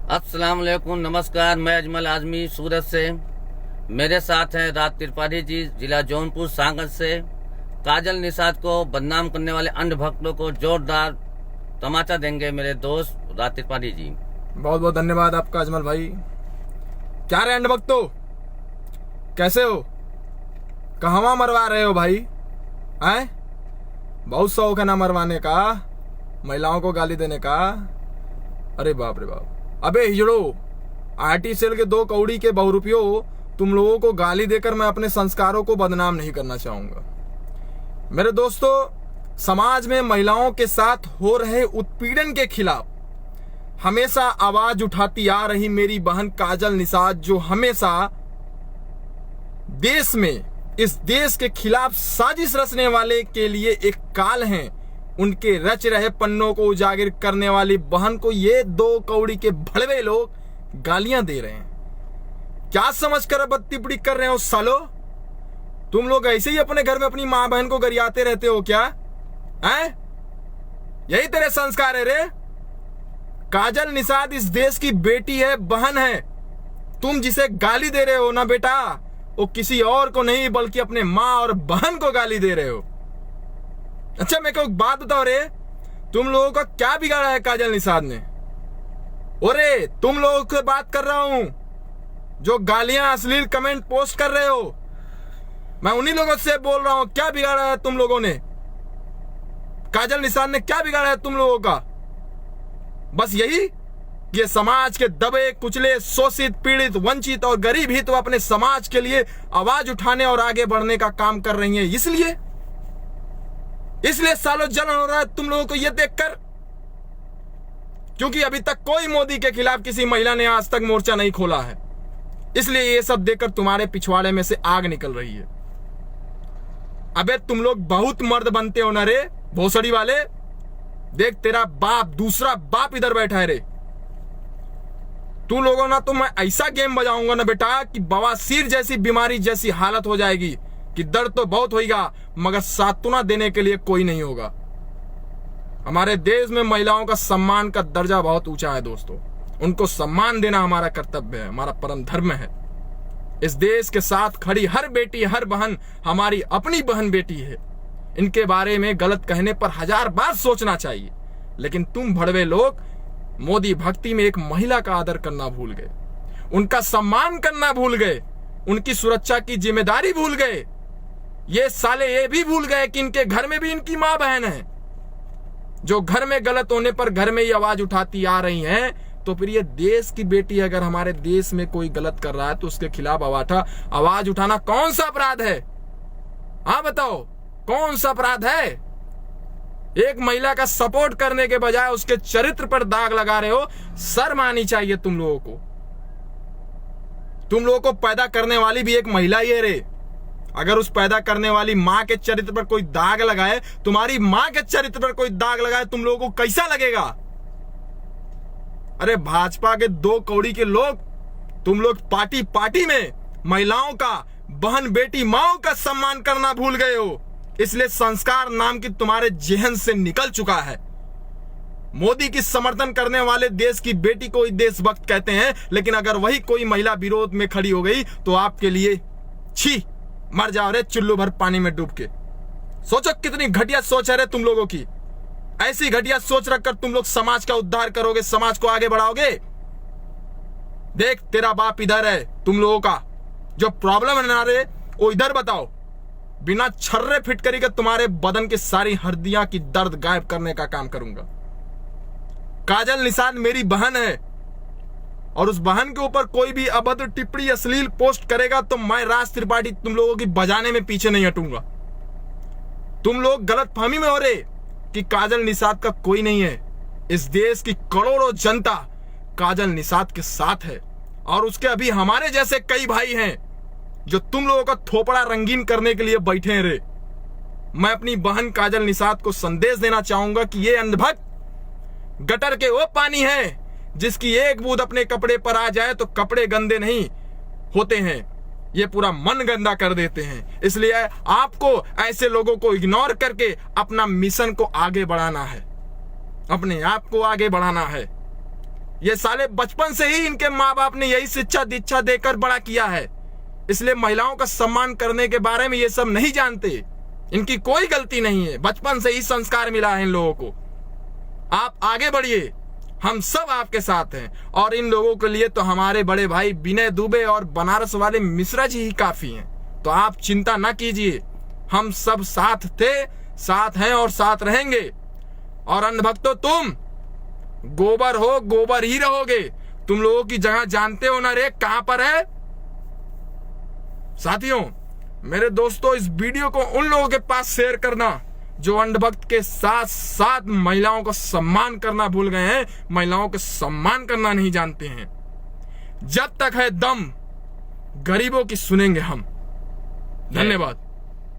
अस्सलाम वालेकुम, नमस्कार। मैं अजमल आजमी सूरत से। मेरे साथ हैं राज त्रिपाठी जी, जिला जौनपुर सांगत से। काजल निषाद को बदनाम करने वाले अंध भक्तों को जोरदार तमाचा देंगे मेरे दोस्त राज त्रिपाठी जी। बहुत बहुत धन्यवाद आपका अजमल भाई। क्या रे अंध भक्तों, कैसे हो? कहवा मरवा रहे हो भाई? आए बहुत शौक है ना मरवाने का, महिलाओं को गाली देने का। अरे बाप रे बाप। अबे हिजड़ो, आरटी सेल के 2 कौड़ी के बहुरूपियों, तुम लोगों को गाली देकर मैं अपने संस्कारों को बदनाम नहीं करना चाहूंगा। मेरे दोस्तों, समाज में महिलाओं के साथ हो रहे उत्पीड़न के खिलाफ हमेशा आवाज उठाती आ रही मेरी बहन काजल निषाद, जो हमेशा देश में, इस देश के खिलाफ साजिश रचने वाले के लिए एक काल हैं, उनके रच रहे पन्नों को उजागर करने वाली बहन को ये 2 कौड़ी के भड़वे लोग गालियां दे रहे हैं। क्या समझकर अब टिप्पणी कर रहे हो सालो? तुम लोग ऐसे ही अपने घर में अपनी मां बहन को गरियाते रहते हो क्या? हैं? यही तेरे संस्कार है रे? काजल निषाद इस देश की बेटी है, बहन है। तुम जिसे गाली दे रहे हो ना बेटा, वो किसी और को नहीं बल्कि अपने मां और बहन को गाली दे रहे हो। अच्छा, मेरे को एक बात बताओ रे, तुम लोगों का क्या बिगाड़ा है काजल निषाद ने? अरे तुम लोगों से बात कर रहा हूं जो गालियां अश्लील कमेंट पोस्ट कर रहे हो। मैं उन्हीं लोगों से बोल रहा हूं, क्या बिगाड़ा है तुम लोगों ने? काजल निषाद ने क्या बिगाड़ा है तुम लोगों का? बस यही, ये समाज के दबे कुचले, शोषित, पीड़ित, वंचित और गरीब ही तो अपने समाज के लिए आवाज उठाने और आगे बढ़ने का काम कर रही हैं। इसलिए सालों जलन हो रहा है तुम लोगों को ये देखकर, क्योंकि अभी तक कोई मोदी के खिलाफ किसी महिला ने आज तक मोर्चा नहीं खोला है। इसलिए ये सब देखकर तुम्हारे पिछवाड़े में से आग निकल रही है। अबे तुम लोग बहुत मर्द बनते हो ना रे भोसड़ी वाले। देख, तेरा बाप, दूसरा बाप इधर बैठा है रे। तुम लोगों ना तो मैं ऐसा गेम बजाऊंगा ना बेटा कि बवासीर जैसी बीमारी जैसी हालत हो जाएगी कि दर्द तो बहुत होगा मगर सांत्वना देने के लिए कोई नहीं होगा। हमारे देश में महिलाओं का सम्मान का दर्जा बहुत ऊंचा है दोस्तों। उनको सम्मान देना हमारा कर्तव्य है, हमारा परम धर्म है। इस देश के साथ खड़ी हर बेटी, हर बहन हमारी अपनी बहन बेटी है। इनके बारे में गलत कहने पर 1000 बार सोचना चाहिए। लेकिन तुम भड़वे लोग मोदी भक्ति में एक महिला का आदर करना भूल गए, उनका सम्मान करना भूल गए, उनकी सुरक्षा की जिम्मेदारी भूल गए। ये साले ये भी भूल गए कि इनके घर में भी इनकी मां बहन है, जो घर में गलत होने पर घर में ही आवाज उठाती आ रही हैं। तो फिर ये देश की बेटी, अगर हमारे देश में कोई गलत कर रहा है तो उसके खिलाफ आवाज उठाना कौन सा अपराध है? हाँ बताओ, कौन सा अपराध है? एक महिला का सपोर्ट करने के बजाय उसके चरित्र पर दाग लगा रहे हो। शर्म आनी चाहिए तुम लोगों को। तुम लोगों को पैदा करने वाली भी एक महिला ही है रे। अगर उस पैदा करने वाली मां के चरित्र पर कोई दाग लगाए, तुम्हारी मां के चरित्र पर कोई दाग लगाए, तुम लोगों को कैसा लगेगा? अरे भाजपा के 2 कौड़ी के लोग, तुम लोग पार्टी में महिलाओं का, बहन बेटी माओं का सम्मान करना भूल गए हो। इसलिए संस्कार नाम की तुम्हारे जेहन से निकल चुका है। मोदी की समर्थन करने वाले देश की बेटी को देशभक्त कहते हैं, लेकिन अगर वही कोई महिला विरोध में खड़ी हो गई तो आपके लिए छी, मर जाओ रे चुल्लू भर पानी में डूब के। सोचो कितनी घटिया सोच है रे तुम लोगों की। ऐसी घटिया सोच रखकर तुम लोग समाज का उद्धार करोगे, समाज को आगे बढ़ाओगे? देख, तेरा बाप इधर है। तुम लोगों का जो प्रॉब्लम है ना रे, वो इधर बताओ। बिना छर्रे फिटकरी के तुम्हारे बदन की सारी हड्डियां की दर्द गायब करने का काम करूंगा। काजल निषाद मेरी बहन है, और उस बहन के ऊपर कोई भी अभद्र टिप्पणी, अश्लील पोस्ट करेगा तो मैं राज त्रिपाठी तुम लोगों की बजाने में पीछे नहीं हटूंगा। तुम लोग गलतफहमी में हो रहे कि काजल निषाद का कोई नहीं है। इस देश की करोड़ों जनता काजल निषाद के साथ है, और उसके अभी हमारे जैसे कई भाई हैं जो तुम लोगों का थोपड़ा रंगीन करने के लिए बैठे हैं रे। मैं अपनी बहन काजल निषाद को संदेश देना चाहूंगा कि ये अंधभक्त गटर के वो पानी है जिसकी एक बूंद अपने कपड़े पर आ जाए तो कपड़े गंदे नहीं होते हैं, ये पूरा मन गंदा कर देते हैं। इसलिए आपको ऐसे लोगों को इग्नोर करके अपना मिशन को आगे बढ़ाना है, अपने आप को आगे बढ़ाना है। ये साले बचपन से ही इनके माँ बाप ने यही शिक्षा दीक्षा देकर बड़ा किया है, इसलिए महिलाओं का सम्मान करने के बारे में ये सब नहीं जानते। इनकी कोई गलती नहीं है, बचपन से ही संस्कार मिला है इन लोगों को। आप आगे बढ़िए, हम सब आपके साथ हैं, और इन लोगों के लिए तो हमारे बड़े भाई विनय दुबे और बनारस वाले मिश्रा जी ही काफी हैं। तो आप चिंता ना कीजिए, हम सब साथ थे, साथ हैं और साथ रहेंगे। और अंधभक्तों, तुम गोबर हो, गोबर ही रहोगे। तुम लोगों की जगह जानते हो ना रे कहां पर है। साथियों, मेरे दोस्तों, इस वीडियो को उन लोगों के पास शेयर करना जो अंधभक्त के साथ साथ महिलाओं का सम्मान करना भूल गए हैं, महिलाओं का सम्मान करना नहीं जानते हैं। जब तक है दम, गरीबों की सुनेंगे हम। धन्यवाद।